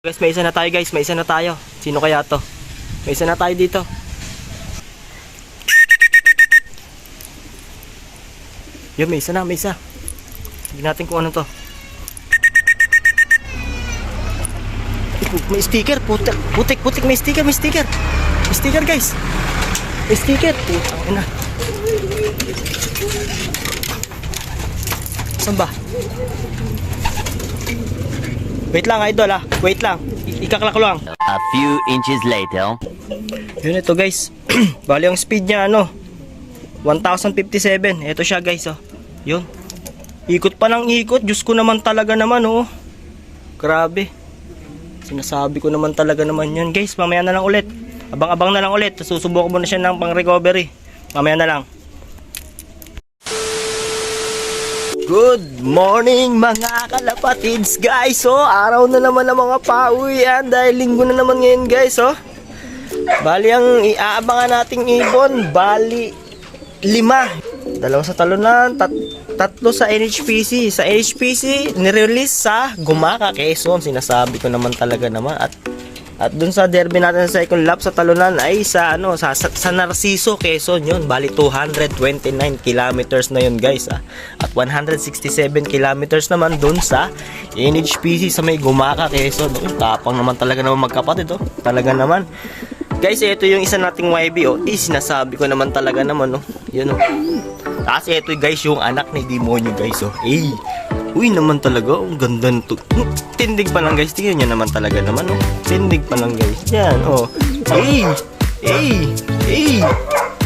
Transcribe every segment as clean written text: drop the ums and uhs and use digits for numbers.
Guys, may isa na tayo guys, may isa na tayo. Sino kaya to? May isa na tayo dito. Yun, may isa na, may isa. Tignan natin kung ano to. May sticker, putik, may sticker. May sticker guys. May sticker. Putang ina. Saan ba? Wait lang idol wait lang. Ikaklak lang. A few inches later. Yun ito guys. Bali ang speed niya 1057. Ito siya guys Yun. Ikot pa ng ikot. Diyos ko naman talaga naman Grabe. Sinasabi ko naman talaga naman yun guys. Mamaya na lang ulit. Abang-abang na lang ulit. Susubukan mo na siya ng pang recovery. Mamaya na lang. Good morning mga kalapatids guys. Araw na naman ng mga pauwian dahil linggo na naman ngayon guys. Bali ang iaabangan nating ibon, bali 5. 2 sa talunan, 3 sa NHPC. Sa NHPC nirelease sa Gumaca, Quezon. Sinasabi ko naman talaga naman. At dun sa derby natin sa second lap sa talunan ay sa Narciso, Quezon yun. Bali 229 kilometers na yun guys At 167 kilometers naman dun sa NHPC sa may Gumaca, Quezon. Tapang naman talaga naman magkapatid Talaga naman. Guys, ito yung isa nating YB sinasabi ko naman talaga naman Yun Tapos ito guys yung anak ni Demonyo guys Uy naman talaga, ang ganda nito. Tindig pa lang guys, tingnan nyo naman talaga naman Tindig pa lang guys. Yan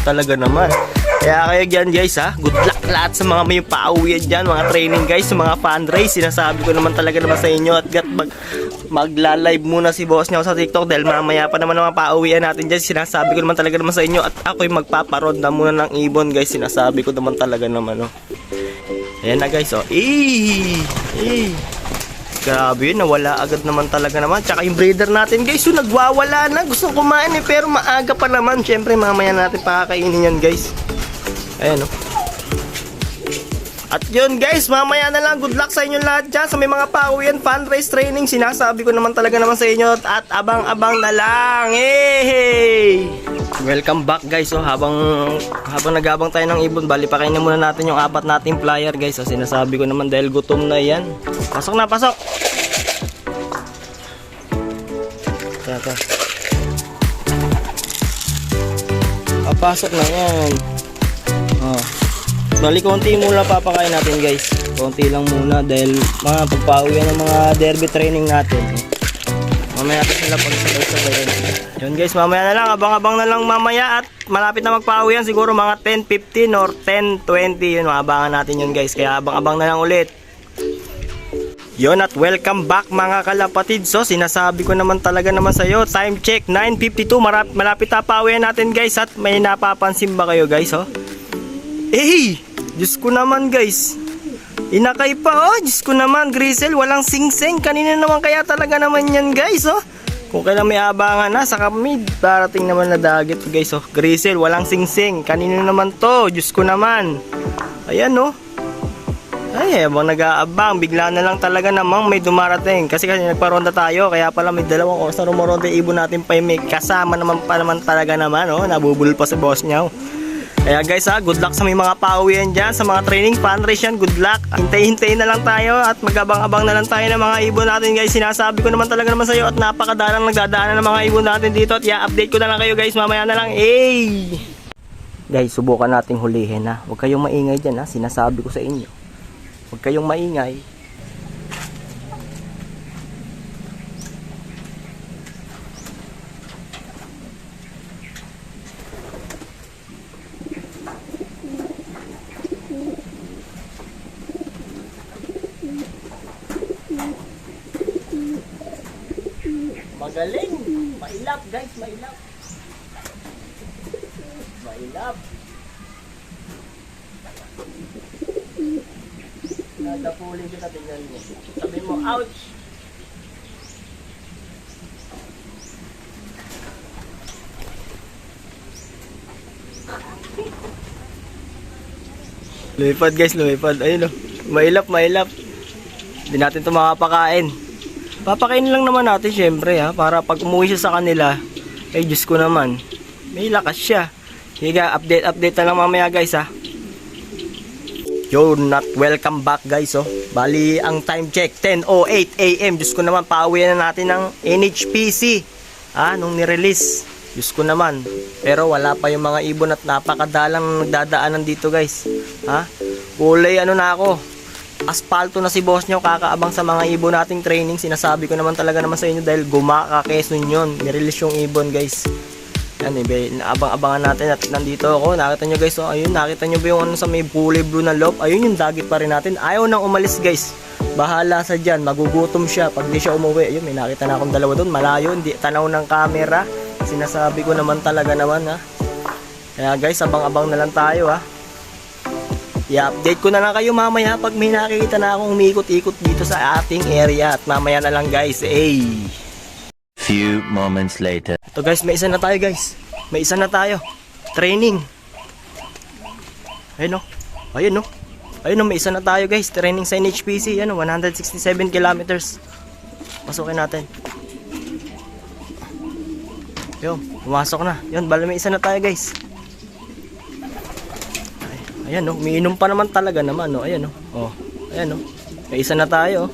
Talaga naman. Kaya kayo dyan guys good luck lahat sa mga may pauwian dyan, mga training guys, sa mga fan race. Sinasabi ko naman talaga naman sa inyo. At magla-live muna si boss nyo sa TikTok dahil mamaya pa naman ang mga pauwian natin dyan. Sinasabi ko naman talaga naman sa inyo. At ako'y magpaparod na muna ng ibon guys. Sinasabi ko naman talaga naman Ayan na guys Grabe yun, nawala agad naman talaga naman. Tsaka yung breeder natin guys nagwawala na. Gusto kumain pero maaga pa naman. Syempre mamaya natin pakakainin yan guys. Ayan At yun guys, mamaya na lang. Good luck sa inyo lahat dyan sa may mga pauwian, fan race training. Sinasabi ko naman talaga naman sa inyo. At abang-abang na lang. Hey! Welcome back guys habang nagabang tayo ng ibon, bali pakainin muna natin yung 4 nating flyer guys sinasabi ko naman dahil gutom na yan. Pasok na, pasok. Tara. Pasok na yan. Bali konti muna papakain natin guys. Konti lang muna dahil mga pagpauwian ng mga derby training natin. Mamaya natin sila pagsabay-sabay. Yun guys, mamaya na lang, abang-abang na lang mamaya. At malapit na magpauwi yan, siguro mga 10:15 or 10:20. Yun, maabangan natin yun guys. Kaya abang-abang na lang ulit. Yun, at welcome back mga kalapatid. Sinasabi ko naman talaga naman sa iyo, time check 9:52, malapit na pauwi natin guys. At may napapansin ba kayo guys Diyos ko naman guys, inakay pa Diyos ko naman, Grisel, walang singseng. Kanina naman kaya talaga naman yan guys Kung kailan may abangan na sa mid, darating naman na dagit guys Grisel, walang singseng. Kanino naman to, Diyos ko naman. Ayan Ay, habang nag-aabang, bigla na lang talaga namang may dumarating. Kasi nagparonda tayo, kaya pala may dalawang oras na rumoronda ibon natin pa may kasama naman talaga naman nabubulol pa si boss niya Kaya guys good luck sa may mga pauwian dyan, sa mga training, fan race yan, good luck. Hintay-hintayin na lang tayo at magabang-abang na lang tayo ng mga ibon natin guys. Sinasabi ko naman talaga naman sa iyo at napakadalang nagdadaanan ng mga ibon natin dito. At i-update ko na lang kayo guys mamaya na lang. Guys, subukan nating hulihin Huwag kayong maingay dyan sinasabi ko sa inyo. Huwag kayong maingay. Magaling. Mailap guys, mailap. Nadapulin kita, tingnan mo. Sabi mo, ouch! Lumipad guys, lumipad. Ayun mailap. Hindi natin ito makapakain. Papakainin lang naman natin syempre ha, para pag umuwi siya sa kanila, ay Diyos ko naman, may lakas siya. Higa, update na lang mamaya guys ha. Yo, not welcome back guys oh. Bali, ang time check, 10:08 AM. Diyos ko naman, pauwi na natin ng NHPC. Nung nirelease. Diyos ko naman. Pero wala pa yung mga ibon at napakadalang nagdadaanan dito guys. Kulay na ako. Aspalto na si boss nyo, kakaabang sa mga ibon nating training. Sinasabi ko naman talaga naman sa inyo dahil gumaka Quezon yun. Nirelease yung ibon guys. Yan, abang-abangan natin at nandito ako. Nakita nyo guys, ayun, nakita nyo ba yung sa may kulay blue na loob? Ayun yung dagit pa rin natin. Ayaw nang umalis guys. Bahala sa dyan, magugutom siya pag di siya umuwi. Ayun, may nakita na akong dalawa doon, malayo, hindi tanaw ng camera. Sinasabi ko naman talaga naman ha. Kaya guys, abang-abang na lang tayo ha. I-update ko na lang kayo mamaya pag may nakikita na akong umikot-ikot dito sa ating area. At mamaya na lang guys, Few moments later. Ito guys, may isa na tayo guys. May isa na tayo. Training. Ayun o. Ayun o. Ayun o, may isa na tayo guys. Training sa NHPC. Yan o, 167 kilometers. Pasukin natin. Yun, pumasok na. Yun, bala may isa na tayo guys. Ayan o, umiinom pa naman talaga naman o. Ayan o. Ayan o. May isa na tayo.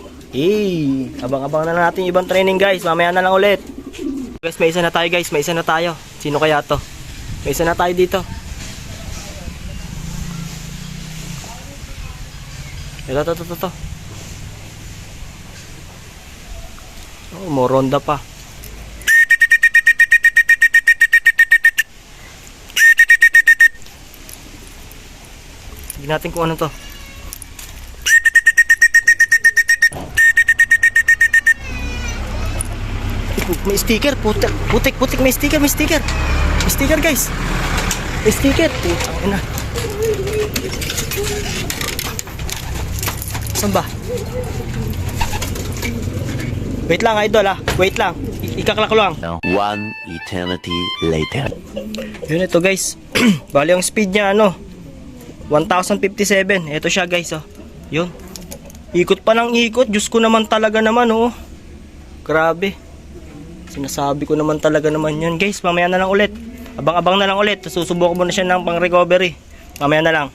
Abang-abang na natin ibang training guys. Mamaya na lang ulit. Guys, may isa na tayo guys. May isa na tayo. Sino kaya to? May isa na tayo dito. Ito. Oh, moronda pa. Tignan natin kung ano to. May sticker, putik, may sticker guys. May sticker. Putang ina. Saan ba? Wait lang idol wait lang. Ikaklak lang. One eternity later. Yun ito guys. Bali ang speed niya 1057. Ito siya guys Yun. Ikot pa ng ikot. Diyos ko naman talaga naman Grabe. Sinasabi ko naman talaga naman yun guys. Mamaya na lang ulit. Abang-abang na lang ulit. Susubukan mo na siya ng pang recovery. Mamaya na lang.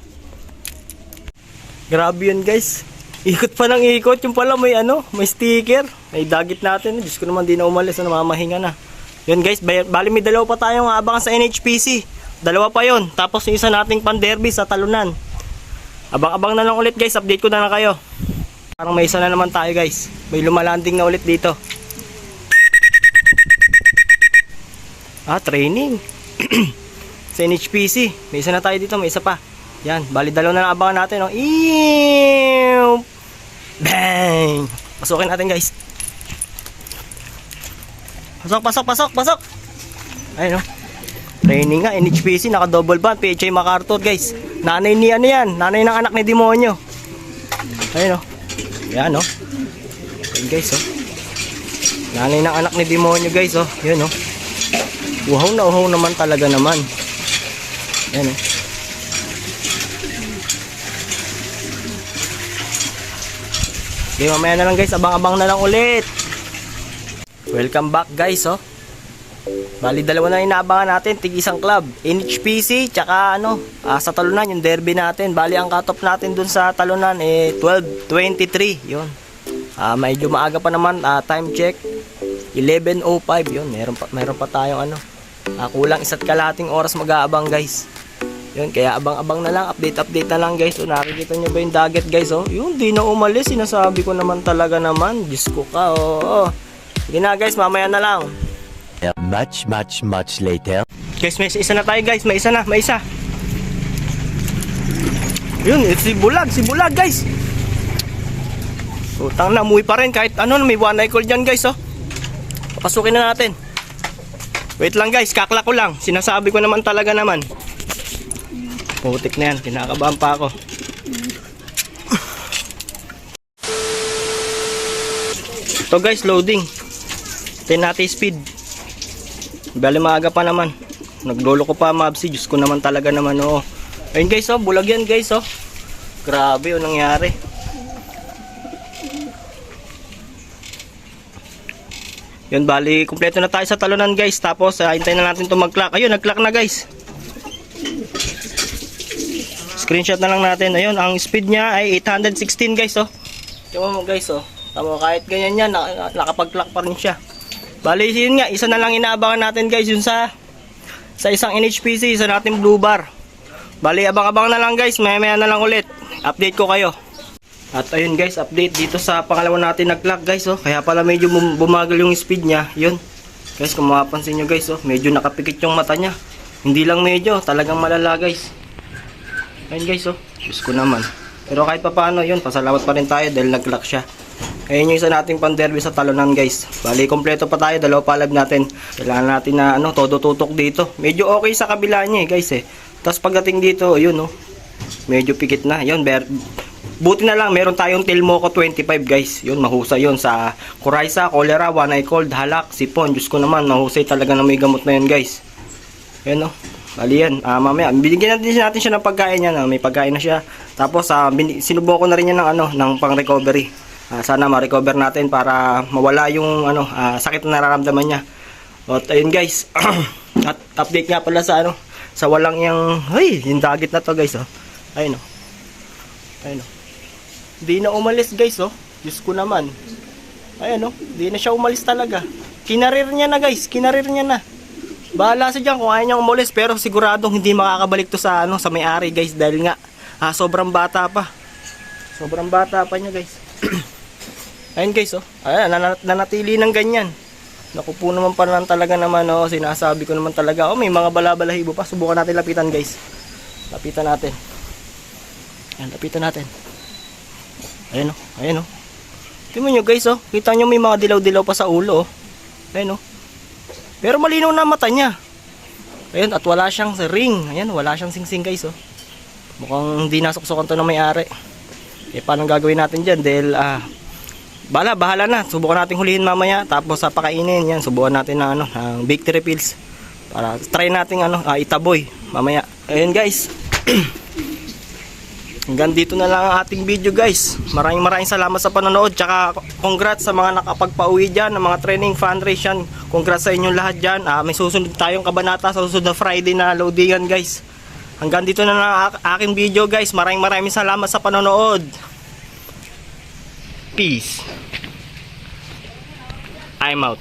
Grabe yun guys. Ikot pa ng ikot. Yung pala may may sticker. May dagit natin. Diyos ko naman di na umalis. Mamahinga na. Yun guys. Bali may dalawa pa tayong abangan sa NHPC. Dalawa pa yun. Tapos yung isa nating pan-derby sa talunan. Abang-abang na lang ulit guys. Update ko na lang kayo. Parang may isa na naman tayo guys. May lumalanding na ulit dito. Training. Sa NHPC. May isa na tayo dito. May isa pa. Yan. Bali dalawa na lang abangan natin. Bang! Pasukin natin guys. Pasok. Ayun Training nga. NHPC. Naka double band. PHA MacArthur guys. Nanay ni yan. Nanay ng anak ni Demonyo. Ayun Yan Yan guys Nanay ng anak ni Demonyo guys Yun uhaw naman talaga naman. Yan Okay, mamaya na lang guys. Abang-abang na lang ulit. Welcome back guys Bali dalawa na inaabangan natin. Tig-isang club. NHPC tsaka sa talunan yung derby natin. Bali ang cut-off natin dun sa talunan 12:23. Yun. Medyo maaga pa naman. Time check 11:05. Yun. Meron pa tayong kulang isa't kalahating oras mag-aabang guys. Yun, kaya abang-abang na lang, update na lang guys. Nakikita nyo ba yung dagat guys Yun, di na umalis. Sinasabi ko naman talaga naman. Diyos ko ka Sige na guys, mamaya na lang. Much later. Guys, may isa na tayo guys. May isa. Yun, si bulag guys. Utang na, umuwi pa rin kahit may one eye call dyan guys Papasukin na natin. Wait lang guys, kaklak ko lang. Sinasabi ko naman talaga naman. Putik na yan, kinakabahan pa ako. Ito guys, loading. Tingnan natin speed. Bali maaga pa naman. Naglolo ko pa mabsi. Diyos ko naman talaga naman Ayun guys bulag yan guys Grabe nangyari. Yun, bali, kumpleto na tayo sa talunan guys. Tapos, hintayin na natin ito mag-clock. Ayun, nag-clock na guys. Screenshot na lang natin. Ayun, ang speed niya ay 816 guys, oh. Tingnan mo guys, oh. Tama, kahit ganyan yan, nakapag-clock pa rin siya. Bali, yun nga, isa na lang inaabangan natin guys, yun sa isang NHPC, isa natin blue bar. Bali, abang-abang na lang guys, maya-maya na lang ulit. Update ko kayo. At ayun guys, update dito sa pangalawa natin nag-clock guys, oh. Kaya pala medyo bumagal yung speed niya. Yun. Guys, kung mapapansin nyo guys, oh, medyo nakapikit yung mata niya. Hindi lang medyo, talagang malala guys. Ayun guys, oh. Diyos ko naman. Pero kahit pa paano, yun, pasalamat pa rin tayo dahil nag-clock siya. Ayun yung isa nating pan-derby sa talunan guys. Bali, kompleto pa tayo, dalawa palab natin. Kailangan natin na todo tutok dito. Medyo okay sa kabila niya guys eh. Tapos pagdating dito, yun oh. Medyo pikit na. Yun, buti na lang, meron tayong Tilmoco 25 guys. Yun, mahusay yun sa Coryza, Cholera, One Eye Cold, Halak, Sipon. Diyos ko naman, mahusay talaga na may gamot na yun guys. Yun oh. Bali yan, mamaya, binigyan natin siya ng pagkain niya. May pagkain na siya. Tapos, sinubukan ko na rin yan ng pang-recovery. Sana ma-recover natin para mawala yung sakit na nararamdaman niya. At ayun guys, at update nga pala sa sa walang yung dagit na to guys, oh. Ayun oh. Ayun oh. Hindi na umalis guys, oh. Diyos ko naman. Ayun oh, hindi na siya umalis talaga. Kinarir niya na guys, kinarir niya na. Bahala siya dyan kung ayaw niya umalis, pero siguradong hindi makakabalik to sa sa may-ari guys, dahil nga sobrang bata pa. Sobrang bata pa niya guys. Ayun guys, oh. Ayan, nanatili ng ganyan. Naku po naman pa naman talaga naman, oh. Sinasabi ko naman talaga, oh, may mga balabalahibo pa. Subukan natin lapitan guys. Lapitan natin. Ayan, lapitan natin. Ayun, oh. Ayun, oh. Tingnan nyo guys, oh. Kita nyo may mga dilaw-dilaw pa sa ulo, oh. Ayun, oh. Pero malinaw na mata niya. Ayun, at wala siyang ring. Ayan, wala siyang singsing guys, oh. Mukhang hindi nasuksukan to ng may-ari. Eh, paano gagawin natin dyan? Dahil, bahala na. Subukan natin hulihin mamaya. Tapos sa pakainin, yan. Subukan natin na ng victory pills. Para try natin itaboy mamaya. Ayun guys. Hanggang dito na lang ang ating video guys. Maraming salamat sa panonood. Tsaka congrats sa mga nakapagpauwi dyan, ng mga training fundraise yan. Congrats sa inyong lahat dyan. May susunod tayong kabanata sa susunod na Friday na loadingan guys. Hanggang dito na lang ang aking video guys. Maraming salamat sa panonood. Peace. I'm out.